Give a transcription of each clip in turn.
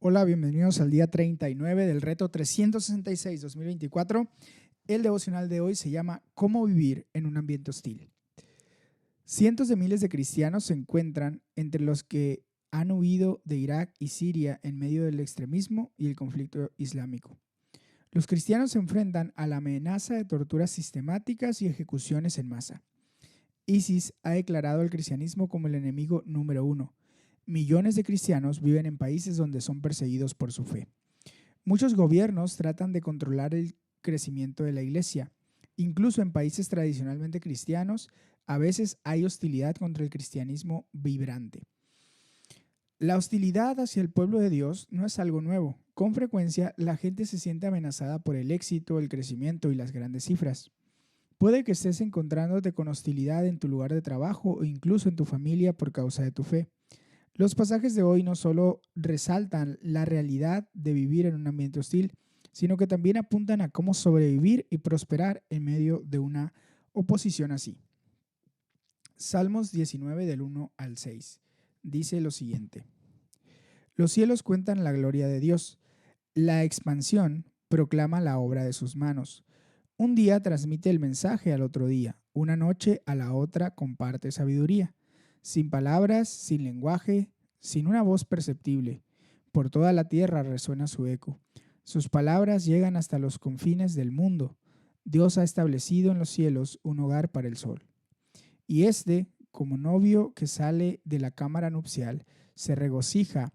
Hola, bienvenidos al día 39 del reto 366-2024. El devocional de hoy se llama ¿Cómo vivir en un ambiente hostil? Cientos de miles de cristianos se encuentran entre los que han huido de Irak y Siria en medio del extremismo y el conflicto islámico. Los cristianos se enfrentan a la amenaza de torturas sistemáticas y ejecuciones en masa. ISIS ha declarado al cristianismo como el enemigo número uno. Millones de cristianos viven en países donde son perseguidos por su fe. Muchos gobiernos tratan de controlar el crecimiento de la iglesia. Incluso en países tradicionalmente cristianos, a veces hay hostilidad contra el cristianismo vibrante. La hostilidad hacia el pueblo de Dios no es algo nuevo. Con frecuencia, la gente se siente amenazada por el éxito, el crecimiento y las grandes cifras. Puede que estés encontrándote con hostilidad en tu lugar de trabajo o incluso en tu familia por causa de tu fe. Los pasajes de hoy no solo resaltan la realidad de vivir en un ambiente hostil, sino que también apuntan a cómo sobrevivir y prosperar en medio de una oposición así. Salmos 19 del 1 al 6 dice lo siguiente: Los cielos cuentan la gloria de Dios, la expansión proclama la obra de sus manos. Un día transmite el mensaje al otro día, una noche a la otra comparte sabiduría. Sin palabras, sin lenguaje, sin una voz perceptible. Por toda la tierra resuena su eco. Sus palabras llegan hasta los confines del mundo. Dios ha establecido en los cielos un hogar para el sol. Y éste, como novio que sale de la cámara nupcial, se regocija,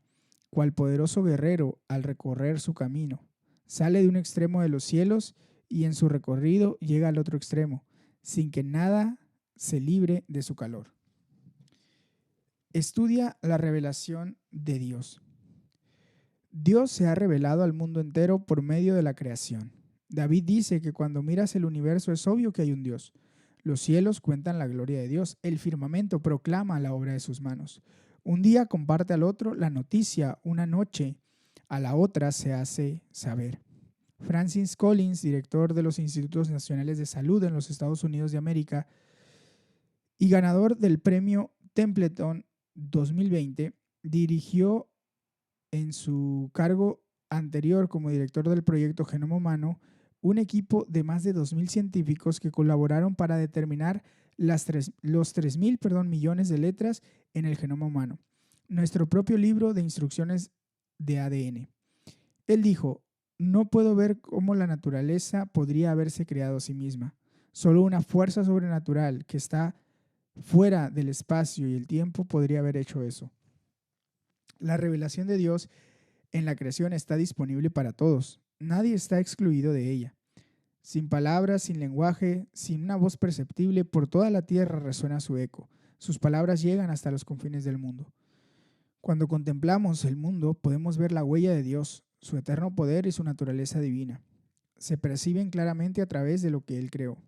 cual poderoso guerrero al recorrer su camino. Sale de un extremo de los cielos y en su recorrido llega al otro extremo, sin que nada se libre de su calor. Estudia la revelación de Dios. Dios se ha revelado al mundo entero por medio de la creación. David dice que cuando miras el universo es obvio que hay un Dios. Los cielos cuentan la gloria de Dios, el firmamento proclama la obra de sus manos. Un día comparte al otro la noticia, una noche a la otra se hace saber. Francis Collins, director de los Institutos Nacionales de Salud en los Estados Unidos de América y ganador del premio Templeton 2020, dirigió en su cargo anterior como director del proyecto Genoma Humano un equipo de más de 2.000 científicos que colaboraron para determinar los 3.000 millones de letras en el genoma humano, nuestro propio libro de instrucciones de ADN. Él dijo: no puedo ver cómo la naturaleza podría haberse creado a sí misma. Solo una fuerza sobrenatural que está fuera del espacio y el tiempo podría haber hecho eso. La revelación de Dios en la creación está disponible para todos. Nadie está excluido de ella. Sin palabras, sin lenguaje, sin una voz perceptible, por toda la tierra resuena su eco. Sus palabras llegan hasta los confines del mundo. Cuando contemplamos el mundo, podemos ver la huella de Dios, su eterno poder y su naturaleza divina. Se perciben claramente a través de lo que Él creó.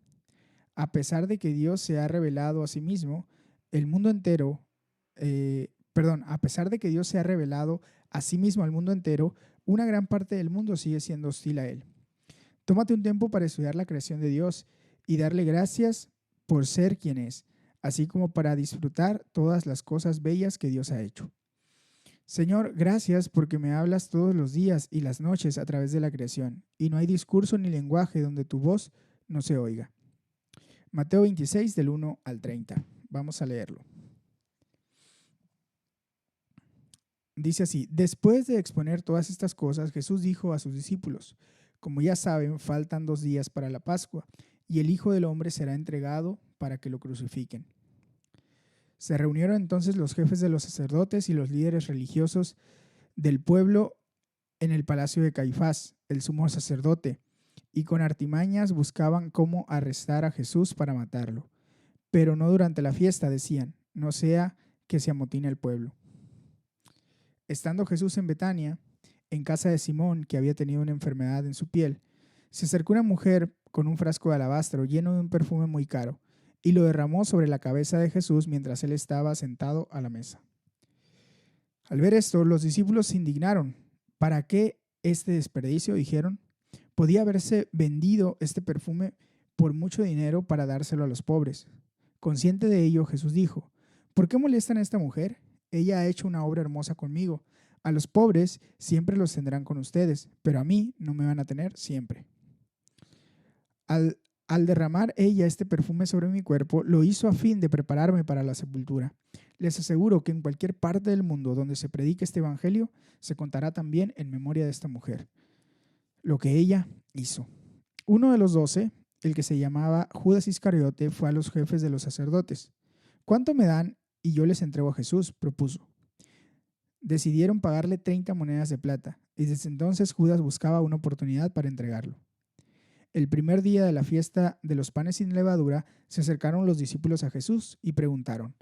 A pesar de que Dios se ha revelado a sí mismo, el mundo entero, a pesar de que Dios se ha revelado a sí mismo al mundo entero, una gran parte del mundo sigue siendo hostil a Él. Tómate un tiempo para estudiar la creación de Dios y darle gracias por ser quien es, así como para disfrutar todas las cosas bellas que Dios ha hecho. Señor, gracias porque me hablas todos los días y las noches a través de la creación, y no hay discurso ni lenguaje donde tu voz no se oiga. Mateo 26, del 1 al 30. Vamos a leerlo. Dice así: después de exponer todas estas cosas, Jesús dijo a sus discípulos: como ya saben, faltan 2 días para la Pascua, y el Hijo del Hombre será entregado para que lo crucifiquen. Se reunieron entonces los jefes de los sacerdotes y los líderes religiosos del pueblo en el palacio de Caifás, el sumo sacerdote, y con artimañas buscaban cómo arrestar a Jesús para matarlo. Pero no durante la fiesta, decían, no sea que se amotine el pueblo. Estando Jesús en Betania, en casa de Simón, que había tenido una enfermedad en su piel, se acercó una mujer con un frasco de alabastro lleno de un perfume muy caro, y lo derramó sobre la cabeza de Jesús mientras él estaba sentado a la mesa. Al ver esto, los discípulos se indignaron. ¿Para qué este desperdicio?, dijeron. Podía haberse vendido este perfume por mucho dinero para dárselo a los pobres. Consciente de ello, Jesús dijo: ¿por qué molestan a esta mujer? Ella ha hecho una obra hermosa conmigo. A los pobres siempre los tendrán con ustedes, pero a mí no me van a tener siempre. Al derramar ella este perfume sobre mi cuerpo, lo hizo a fin de prepararme para la sepultura. Les aseguro que en cualquier parte del mundo donde se predique este evangelio, se contará también en memoria de esta mujer lo que ella hizo. Uno de los 12, el que se llamaba Judas Iscariote, fue a los jefes de los sacerdotes. ¿Cuánto me dan y yo les entrego a Jesús?, propuso. Decidieron pagarle 30 monedas de plata, y desde entonces Judas buscaba una oportunidad para entregarlo. El primer día de la fiesta de los panes sin levadura, se acercaron los discípulos a Jesús y preguntaron: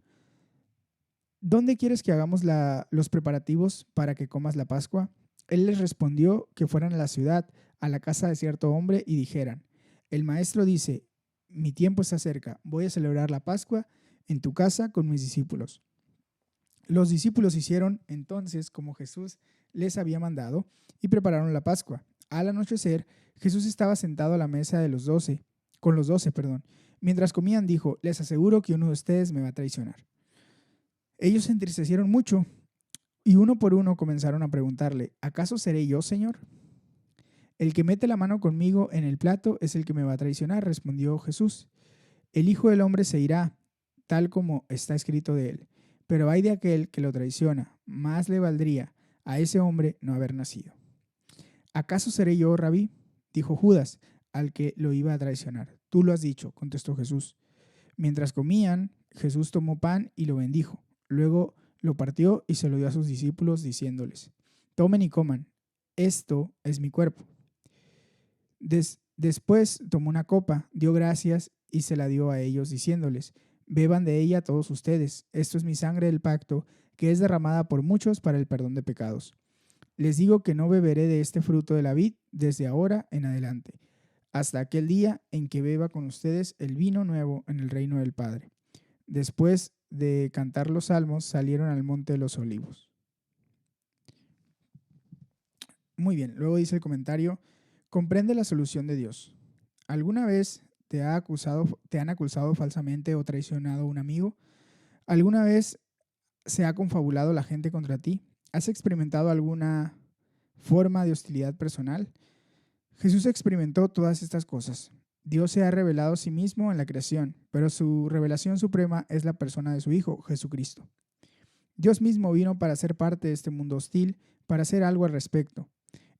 ¿Dónde quieres que hagamos los preparativos para que comas la Pascua? Él les respondió que fueran a la ciudad, a la casa de cierto hombre, y dijeran: El maestro dice, mi tiempo está cerca, voy a celebrar la Pascua en tu casa con mis discípulos. Los discípulos hicieron entonces como Jesús les había mandado y prepararon la Pascua. Al anochecer, Jesús estaba sentado a la mesa de con los 12. Mientras comían, dijo: Les aseguro que uno de ustedes me va a traicionar. Ellos se entristecieron mucho y uno por uno comenzaron a preguntarle: ¿Acaso seré yo, Señor? El que mete la mano conmigo en el plato es el que me va a traicionar, respondió Jesús. El Hijo del Hombre se irá, tal como está escrito de él. Pero ay de aquel que lo traiciona, más le valdría a ese hombre no haber nacido. ¿Acaso seré yo, Rabí?, dijo Judas, al que lo iba a traicionar. Tú lo has dicho, contestó Jesús. Mientras comían, Jesús tomó pan y lo bendijo. Luego lo partió y se lo dio a sus discípulos, diciéndoles: Tomen y coman, esto es mi cuerpo. Después tomó una copa, dio gracias y se la dio a ellos, diciéndoles: Beban de ella todos ustedes, esto es mi sangre del pacto, que es derramada por muchos para el perdón de pecados. Les digo que no beberé de este fruto de la vid desde ahora en adelante, hasta aquel día en que beba con ustedes el vino nuevo en el reino del Padre. Después de cantar los salmos, salieron al monte de los olivos. Muy bien, luego dice el comentario: comprende la solución de Dios. ¿Alguna vez te han acusado falsamente o traicionado un amigo? ¿Alguna vez se ha confabulado la gente contra ti? ¿Has experimentado alguna forma de hostilidad personal? Jesús experimentó todas estas cosas. Dios se ha revelado a sí mismo en la creación, pero su revelación suprema es la persona de su Hijo, Jesucristo. Dios mismo vino para ser parte de este mundo hostil, para hacer algo al respecto.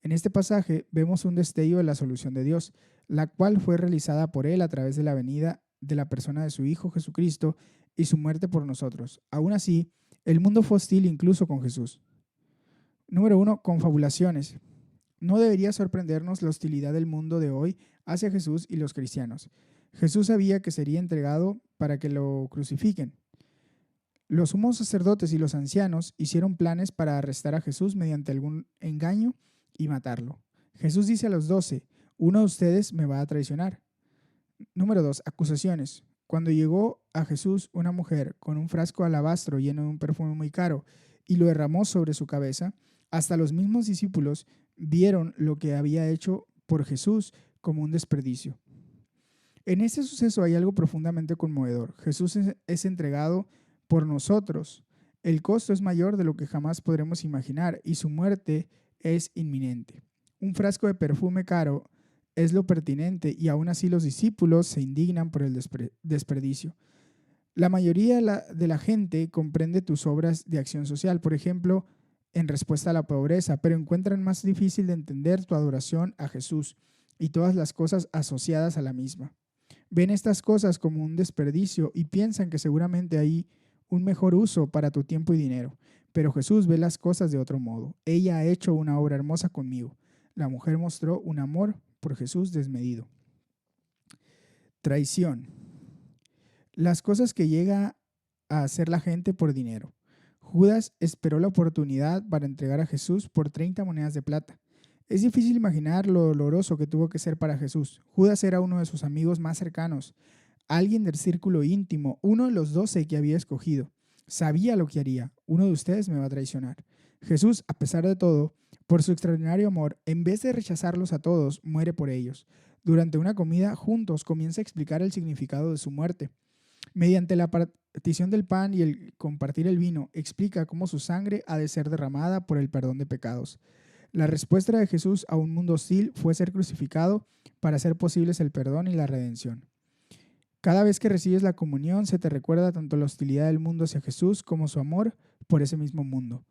En este pasaje vemos un destello de la solución de Dios, la cual fue realizada por Él a través de la venida de la persona de su Hijo Jesucristo y su muerte por nosotros. Aún así, el mundo fue hostil incluso con Jesús. Número 1. Confabulaciones. No debería sorprendernos la hostilidad del mundo de hoy hacia Jesús y los cristianos. Jesús sabía que sería entregado para que lo crucifiquen. Los sumos sacerdotes y los ancianos hicieron planes para arrestar a Jesús mediante algún engaño y matarlo. Jesús dice a los 12: uno de ustedes me va a traicionar. Número 2. Acusaciones. Cuando llegó a Jesús una mujer con un frasco de alabastro lleno de un perfume muy caro y lo derramó sobre su cabeza, hasta los mismos discípulos vieron lo que había hecho por Jesús como un desperdicio. En este suceso hay algo profundamente conmovedor. Jesús es entregado por nosotros. El costo es mayor de lo que jamás podremos imaginar y su muerte es inminente. Un frasco de perfume caro es lo pertinente y aún así los discípulos se indignan por el desperdicio. La mayoría de la gente comprende tus obras de acción social, por ejemplo, en respuesta a la pobreza, pero encuentran más difícil de entender tu adoración a Jesús y todas las cosas asociadas a la misma. Ven estas cosas como un desperdicio y piensan que seguramente hay un mejor uso para tu tiempo y dinero. Pero Jesús ve las cosas de otro modo. Ella ha hecho una obra hermosa conmigo. La mujer mostró un amor por Jesús desmedido. Traición. Las cosas que llega a hacer la gente por dinero. Judas esperó la oportunidad para entregar a Jesús por 30 monedas de plata. Es difícil imaginar lo doloroso que tuvo que ser para Jesús. Judas era uno de sus amigos más cercanos, alguien del círculo íntimo, uno de los 12 que había escogido. Sabía lo que haría. Uno de ustedes me va a traicionar. Jesús, a pesar de todo, por su extraordinario amor, en vez de rechazarlos a todos, muere por ellos. Durante una comida juntos comienza a explicar el significado de su muerte. Mediante la partición del pan y el compartir el vino, explica cómo su sangre ha de ser derramada por el perdón de pecados. La respuesta de Jesús a un mundo hostil fue ser crucificado para hacer posibles el perdón y la redención. Cada vez que recibes la comunión se te recuerda tanto la hostilidad del mundo hacia Jesús como su amor por ese mismo mundo.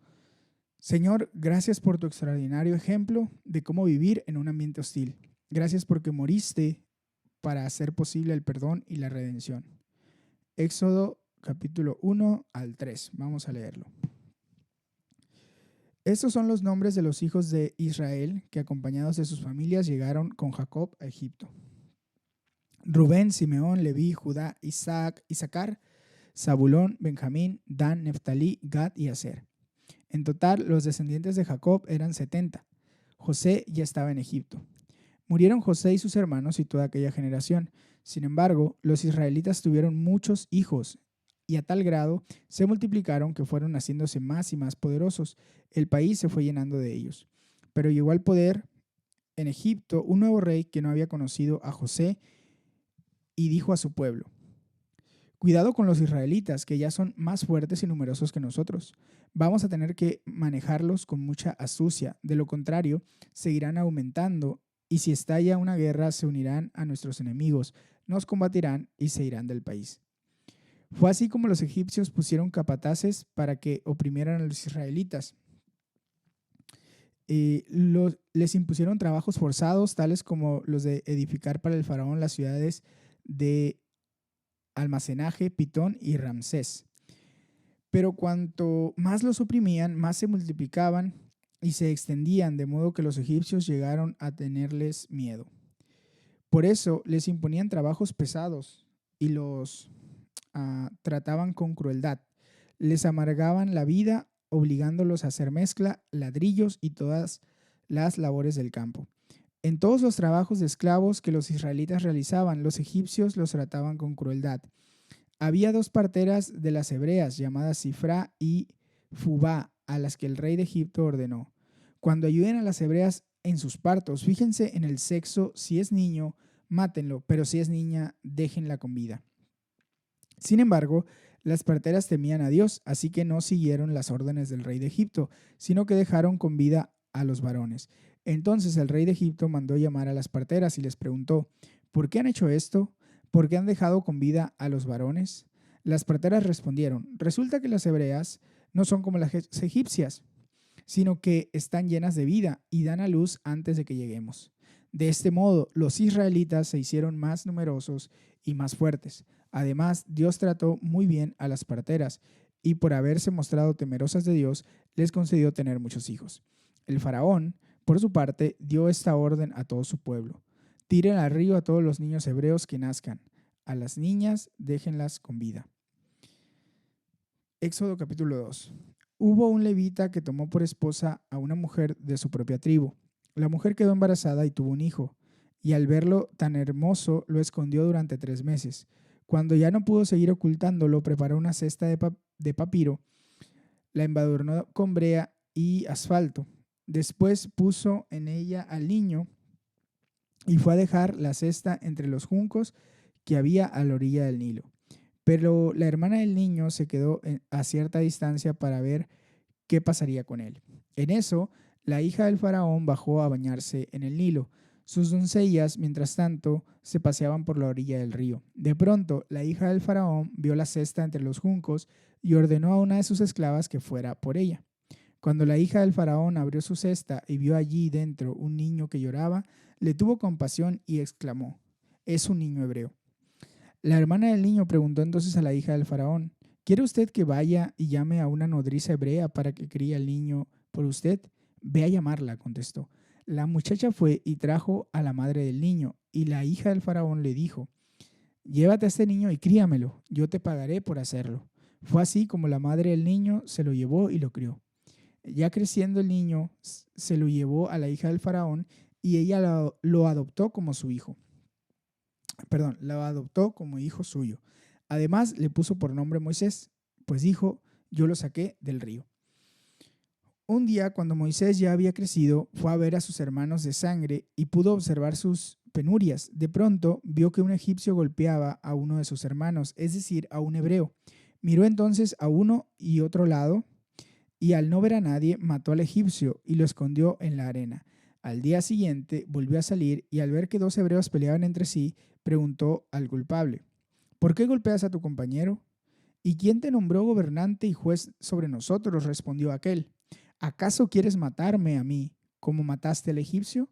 Señor, gracias por tu extraordinario ejemplo de cómo vivir en un ambiente hostil. Gracias porque moriste para hacer posible el perdón y la redención. Éxodo capítulo 1 al 3. Vamos a leerlo. Estos son los nombres de los hijos de Israel que acompañados de sus familias llegaron con Jacob a Egipto. Rubén, Simeón, Leví, Judá, Isaacar, Zabulón, Benjamín, Dan, Neftalí, Gad y Aser. En total, los descendientes de Jacob eran 70. José ya estaba en Egipto. Murieron José y sus hermanos y toda aquella generación. Sin embargo, los israelitas tuvieron muchos hijos y a tal grado se multiplicaron que fueron haciéndose más y más poderosos. El país se fue llenando de ellos. Pero llegó al poder en Egipto un nuevo rey que no había conocido a José y dijo a su pueblo: cuidado con los israelitas, que ya son más fuertes y numerosos que nosotros. Vamos a tener que manejarlos con mucha astucia. De lo contrario, seguirán aumentando y si estalla una guerra se unirán a nuestros enemigos, nos combatirán y se irán del país. Fue así como los egipcios pusieron capataces para que oprimieran a los israelitas. Les impusieron trabajos forzados, tales como los de edificar para el faraón las ciudades de almacenaje, Pitón y Ramsés. Pero cuanto más los oprimían, más se multiplicaban y se extendían, de modo que los egipcios llegaron a tenerles miedo. Por eso les imponían trabajos pesados y los trataban con crueldad. Les amargaban la vida, obligándolos a hacer mezcla, ladrillos y todas las labores del campo. En todos los trabajos de esclavos que los israelitas realizaban, los egipcios los trataban con crueldad. Había dos parteras de las hebreas, llamadas Sifra y Fubá, a las que el rey de Egipto ordenó: cuando ayuden a las hebreas en sus partos, fíjense en el sexo, si es niño, mátenlo, pero si es niña, déjenla con vida. Sin embargo, las parteras temían a Dios, así que no siguieron las órdenes del rey de Egipto, sino que dejaron con vida a los varones. Entonces el rey de Egipto mandó llamar a las parteras y les preguntó: ¿por qué han hecho esto? ¿Por qué han dejado con vida a los varones? Las parteras respondieron: resulta que las hebreas no son como las egipcias, sino que están llenas de vida y dan a luz antes de que lleguemos. De este modo, los israelitas se hicieron más numerosos y más fuertes. Además, Dios trató muy bien a las parteras y por haberse mostrado temerosas de Dios, les concedió tener muchos hijos. El faraón, por su parte, dio esta orden a todo su pueblo: tiren al río a todos los niños hebreos que nazcan. A las niñas, déjenlas con vida. Éxodo capítulo 2. Hubo un levita que tomó por esposa a una mujer de su propia tribu. La mujer quedó embarazada y tuvo un hijo, y al verlo tan hermoso lo escondió durante 3 meses. Cuando ya no pudo seguir ocultándolo, preparó una cesta de papiro, la embadurnó con brea y asfalto. Después puso en ella al niño y fue a dejar la cesta entre los juncos que había a la orilla del Nilo. Pero la hermana del niño se quedó a cierta distancia para ver qué pasaría con él. En eso, la hija del faraón bajó a bañarse en el Nilo. Sus doncellas, mientras tanto, se paseaban por la orilla del río. De pronto, la hija del faraón vio la cesta entre los juncos y ordenó a una de sus esclavas que fuera por ella. Cuando la hija del faraón abrió su cesta y vio allí dentro un niño que lloraba, le tuvo compasión y exclamó: «Es un niño hebreo». La hermana del niño preguntó entonces a la hija del faraón: «¿Quiere usted que vaya y llame a una nodriza hebrea para que críe al niño por usted?» «Ve a llamarla», contestó. La muchacha fue y trajo a la madre del niño, y la hija del faraón le dijo: «Llévate a este niño y críamelo, yo te pagaré por hacerlo». Fue así como la madre del niño se lo llevó y lo crió. Ya creciendo el niño, se lo llevó a la hija del faraón y ella lo adoptó como su hijo. Lo adoptó como hijo suyo. Además, le puso por nombre Moisés, pues dijo: «yo lo saqué del río». Un día, cuando Moisés ya había crecido, fue a ver a sus hermanos de sangre y pudo observar sus penurias. De pronto vio que un egipcio golpeaba a uno de sus hermanos, es decir, a un hebreo. Miró entonces a uno y otro lado, y al no ver a nadie, mató al egipcio y lo escondió en la arena. Al día siguiente volvió a salir y al ver que dos hebreos peleaban entre sí, preguntó al culpable: ¿Por qué golpeas a tu compañero? ¿Y quién te nombró gobernante y juez sobre nosotros?, respondió aquel. ¿Acaso quieres matarme a mí, como mataste al egipcio?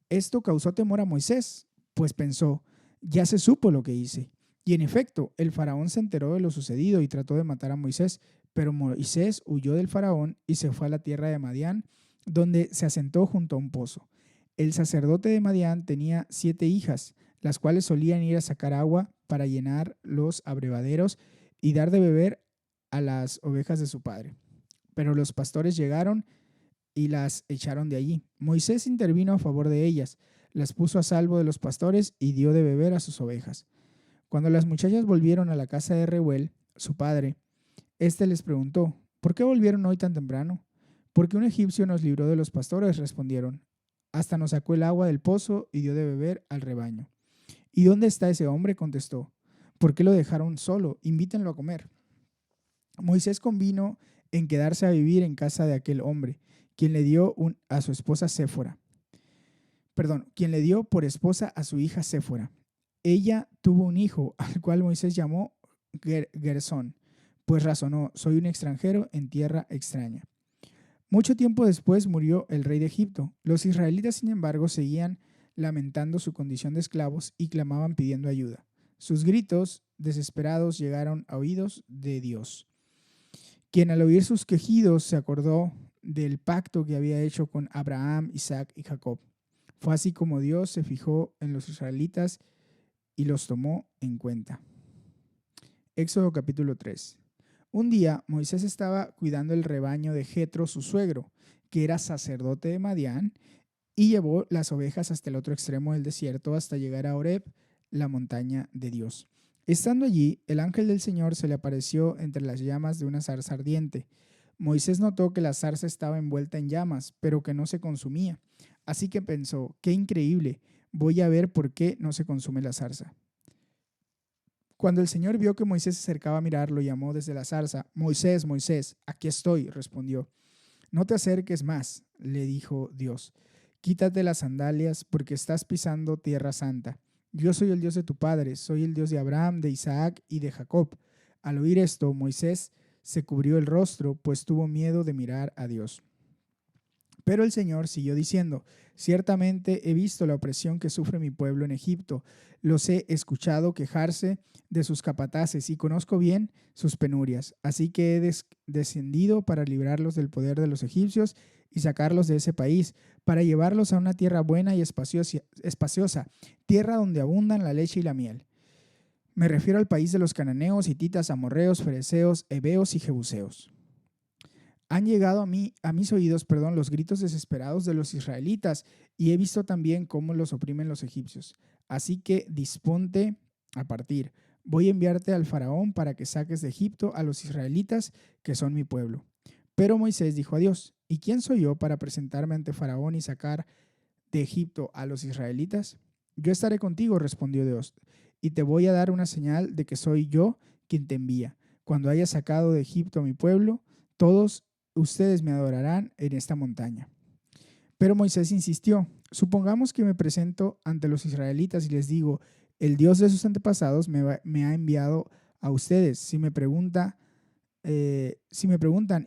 Esto causó temor a Moisés, pues pensó: ya se supo lo que hice. Y en efecto, el faraón se enteró de lo sucedido y trató de matar a Moisés, pero Moisés huyó del faraón y se fue a la tierra de Madián, donde se asentó junto a un pozo. El sacerdote de Madián tenía 7 hijas, las cuales solían ir a sacar agua para llenar los abrevaderos y dar de beber a las ovejas de su padre. Pero los pastores llegaron y las echaron de allí. Moisés intervino a favor de ellas, las puso a salvo de los pastores y dio de beber a sus ovejas. Cuando las muchachas volvieron a la casa de Reuel, su padre, éste les preguntó: ¿por qué volvieron hoy tan temprano? Porque un egipcio nos libró de los pastores, respondieron. Hasta nos sacó el agua del pozo y dio de beber al rebaño. ¿Y dónde está ese hombre?, contestó. ¿Por qué lo dejaron solo? Invítenlo a comer. Moisés convino en quedarse a vivir en casa de aquel hombre, quien le dio a su esposa Séfora. Quien le dio por esposa a su hija Séfora. Ella tuvo un hijo, al cual Moisés llamó Gersón, pues razonó: soy un extranjero en tierra extraña. Mucho tiempo después murió el rey de Egipto. Los israelitas, sin embargo, seguían lamentando su condición de esclavos y clamaban pidiendo ayuda. Sus gritos desesperados llegaron a oídos de Dios, quien al oír sus quejidos se acordó del pacto que había hecho con Abraham, Isaac y Jacob. Fue así como Dios se fijó en los israelitas y los tomó en cuenta. Éxodo capítulo 3. Un día Moisés estaba cuidando el rebaño de Jetro, su suegro, que era sacerdote de Madián, y llevó las ovejas hasta el otro extremo del desierto hasta llegar a Horeb, la montaña de Dios. Estando allí, el ángel del Señor se le apareció entre las llamas de una zarza ardiente. Moisés notó que la zarza estaba envuelta en llamas, pero que no se consumía. Así que pensó: qué increíble, voy a ver por qué no se consume la zarza. Cuando el Señor vio que Moisés se acercaba a mirar, lo llamó desde la zarza: Moisés, Moisés, aquí estoy, respondió. No te acerques más, le dijo Dios. Quítate las sandalias porque estás pisando tierra santa. Yo soy el Dios de tu padre, soy el Dios de Abraham, de Isaac y de Jacob. Al oír esto, Moisés se cubrió el rostro, pues tuvo miedo de mirar a Dios. Pero el Señor siguió diciendo: ciertamente he visto la opresión que sufre mi pueblo en Egipto. Los he escuchado quejarse de sus capataces y conozco bien sus penurias. Así que he descendido para librarlos del poder de los egipcios y sacarlos de ese país, para llevarlos a una tierra buena y espaciosa, tierra donde abundan la leche y la miel. Me refiero al país de los cananeos, hititas, amorreos, fereceos, heveos y jebuseos. Han llegado a mis oídos, los gritos desesperados de los israelitas, y he visto también cómo los oprimen los egipcios. Así que disponte a partir. Voy a enviarte al faraón para que saques de Egipto a los israelitas, que son mi pueblo. Pero Moisés dijo a Dios: ¿y quién soy yo para presentarme ante faraón y sacar de Egipto a los israelitas? Yo estaré contigo, respondió Dios, y te voy a dar una señal de que soy yo quien te envía. Cuando hayas sacado de Egipto a mi pueblo, todos ustedes me adorarán en esta montaña. Pero Moisés insistió: supongamos que me presento ante los israelitas y les digo: el Dios de sus antepasados me ha enviado a ustedes. Si me preguntan,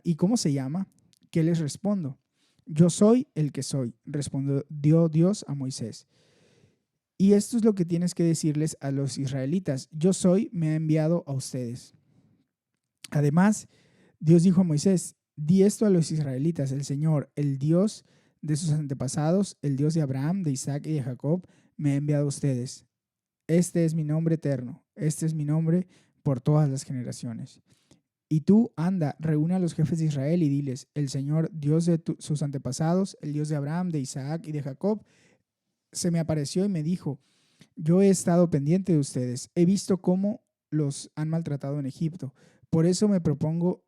¿y cómo se llama?, ¿qué les respondo? Yo soy el que soy, respondió Dios a Moisés. Y esto es lo que tienes que decirles a los israelitas: yo soy, me ha enviado a ustedes. Además, Dios dijo a Moisés: di esto a los israelitas: el Señor, el Dios de sus antepasados, el Dios de Abraham, de Isaac y de Jacob, me ha enviado a ustedes. Este es mi nombre eterno, este es mi nombre por todas las generaciones. Y tú, anda, reúne a los jefes de Israel y diles: el Señor, Dios de sus antepasados, el Dios de Abraham, de Isaac y de Jacob, se me apareció y me dijo: yo he estado pendiente de ustedes, he visto cómo los han maltratado en Egipto. Por eso me propongo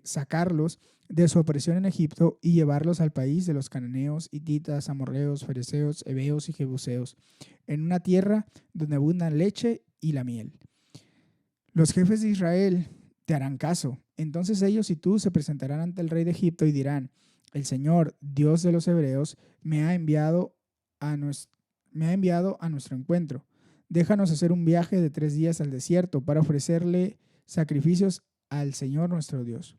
sacarlos de su opresión en Egipto y llevarlos al país de los cananeos, hititas, amorreos, fereceos, heveos y jebuseos, en una tierra donde abundan leche y la miel. Los jefes de Israel te harán caso. Entonces ellos y tú se presentarán ante el rey de Egipto y dirán: el Señor, Dios de los hebreos, me ha enviado a nuestro encuentro. Déjanos hacer un viaje de 3 días al desierto para ofrecerle sacrificios al Señor nuestro Dios.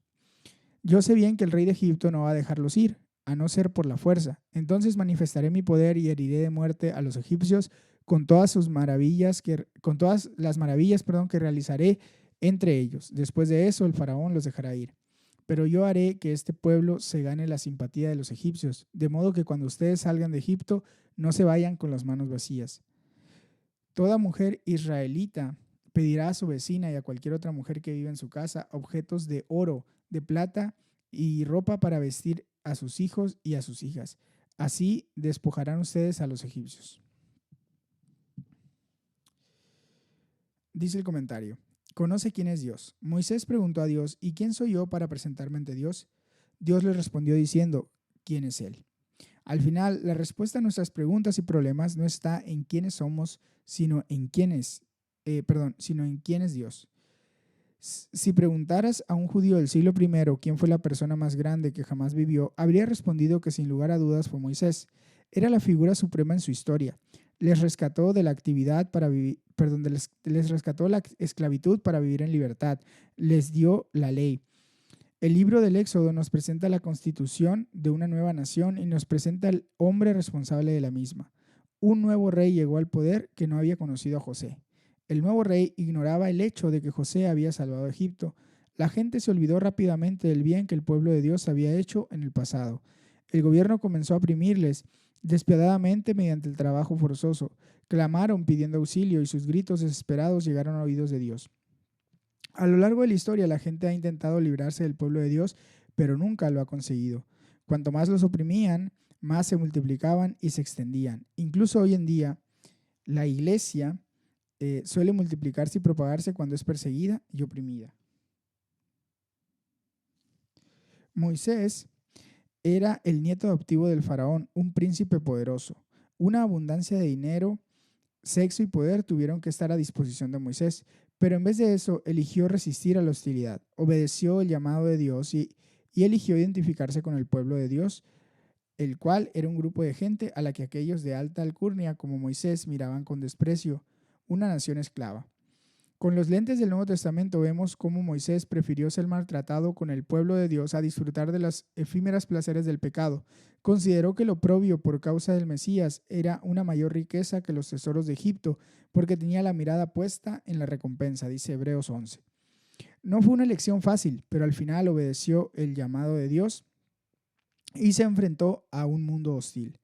Yo sé bien que el rey de Egipto no va a dejarlos ir, a no ser por la fuerza. Entonces manifestaré mi poder y heriré de muerte a los egipcios con todas las maravillas que realizaré entre ellos. Después de eso, el faraón los dejará ir. Pero yo haré que este pueblo se gane la simpatía de los egipcios, de modo que cuando ustedes salgan de Egipto no se vayan con las manos vacías. Toda mujer israelita pedirá a su vecina y a cualquier otra mujer que viva en su casa objetos de oro, de plata y ropa para vestir a sus hijos y a sus hijas. Así despojarán ustedes a los egipcios. Dice el comentario: conoce quién es Dios. Moisés preguntó a Dios: ¿y quién soy yo para presentarme ante Dios? Dios le respondió diciendo: ¿quién es Él? Al final, la respuesta a nuestras preguntas y problemas no está en quiénes somos, sino en quién es Dios. Si preguntaras a un judío del siglo I quién fue la persona más grande que jamás vivió, habría respondido que sin lugar a dudas fue Moisés. Era la figura suprema en su historia. Les rescató de la les rescató la esclavitud para vivir en libertad. Les dio la ley. El libro del Éxodo nos presenta la constitución de una nueva nación y nos presenta al hombre responsable de la misma. Un nuevo rey llegó al poder que no había conocido a José. El nuevo rey ignoraba el hecho de que José había salvado a Egipto. La gente se olvidó rápidamente del bien que el pueblo de Dios había hecho en el pasado. El gobierno comenzó a oprimirles despiadadamente mediante el trabajo forzoso. Clamaron pidiendo auxilio y sus gritos desesperados llegaron a oídos de Dios. A lo largo de la historia, la gente ha intentado librarse del pueblo de Dios, pero nunca lo ha conseguido. Cuanto más los oprimían, más se multiplicaban y se extendían. Incluso hoy en día, la iglesia suele multiplicarse y propagarse cuando es perseguida y oprimida. Moisés era el nieto adoptivo del faraón, un príncipe poderoso. Una abundancia de dinero, sexo y poder tuvieron que estar a disposición de Moisés, pero en vez de eso eligió resistir a la hostilidad, obedeció el llamado de Dios y eligió identificarse con el pueblo de Dios, el cual era un grupo de gente a la que aquellos de alta alcurnia como Moisés miraban con desprecio, una nación esclava. Con los lentes del Nuevo Testamento vemos cómo Moisés prefirió ser maltratado con el pueblo de Dios a disfrutar de los efímeros placeres del pecado. Consideró que lo oprobio por causa del Mesías era una mayor riqueza que los tesoros de Egipto, porque tenía la mirada puesta en la recompensa, dice Hebreos 11. No fue una elección fácil, pero al final obedeció el llamado de Dios y se enfrentó a un mundo hostil.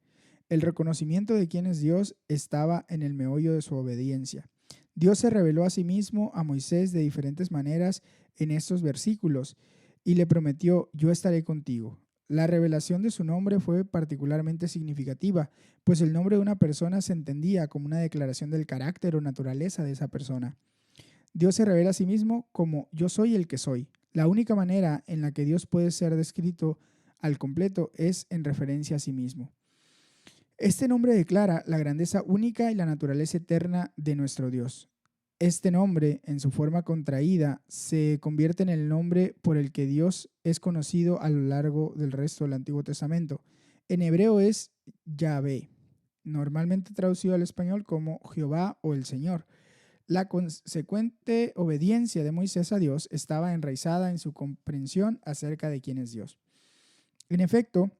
El reconocimiento de quién es Dios estaba en el meollo de su obediencia. Dios se reveló a sí mismo a Moisés de diferentes maneras en estos versículos y le prometió: yo estaré contigo. La revelación de su nombre fue particularmente significativa, pues el nombre de una persona se entendía como una declaración del carácter o naturaleza de esa persona. Dios se revela a sí mismo como: yo soy el que soy. La única manera en la que Dios puede ser descrito al completo es en referencia a sí mismo. Este nombre declara la grandeza única y la naturaleza eterna de nuestro Dios. Este nombre, en su forma contraída, se convierte en el nombre por el que Dios es conocido a lo largo del resto del Antiguo Testamento. En hebreo es Yahvé, normalmente traducido al español como Jehová o el Señor. La consecuente obediencia de Moisés a Dios estaba enraizada en su comprensión acerca de quién es Dios. En efecto,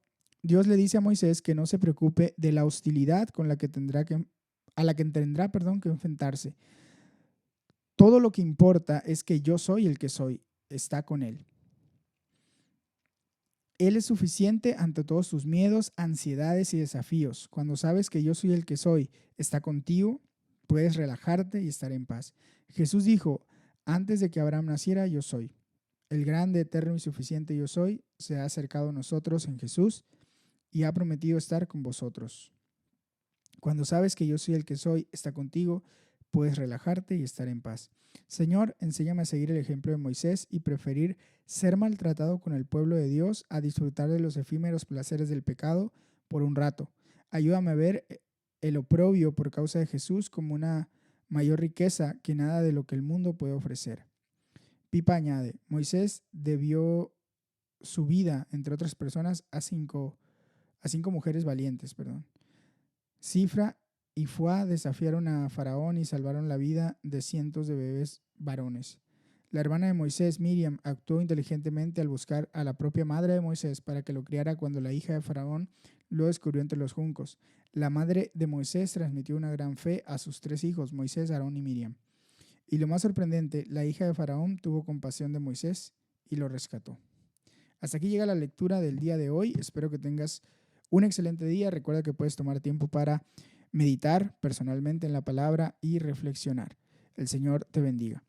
Dios le dice a Moisés que no se preocupe de la hostilidad a la que tendrá que enfrentarse. Todo lo que importa es que yo soy el que soy, está con él. Él es suficiente ante todos tus miedos, ansiedades y desafíos. Cuando sabes que yo soy el que soy, está contigo, puedes relajarte y estar en paz. Jesús dijo: antes de que Abraham naciera, yo soy. El grande, eterno y suficiente yo soy se ha acercado a nosotros en Jesús y ha prometido estar con vosotros. Cuando sabes que yo soy el que soy, está contigo, puedes relajarte y estar en paz. Señor, enséñame a seguir el ejemplo de Moisés y preferir ser maltratado con el pueblo de Dios a disfrutar de los efímeros placeres del pecado por un rato. Ayúdame a ver el oprobio por causa de Jesús como una mayor riqueza que nada de lo que el mundo puede ofrecer. Pipa añade, Moisés debió su vida, entre otras personas, a cinco mujeres valientes. Cifra y Fuá desafiaron a Faraón y salvaron la vida de cientos de bebés varones. La hermana de Moisés, Miriam, actuó inteligentemente al buscar a la propia madre de Moisés para que lo criara cuando la hija de Faraón lo descubrió entre los juncos. La madre de Moisés transmitió una gran fe a sus 3 hijos, Moisés, Aarón y Miriam. Y lo más sorprendente, la hija de Faraón tuvo compasión de Moisés y lo rescató. Hasta aquí llega la lectura del día de hoy. Espero que tengas un excelente día. Recuerda que puedes tomar tiempo para meditar personalmente en la palabra y reflexionar. El Señor te bendiga.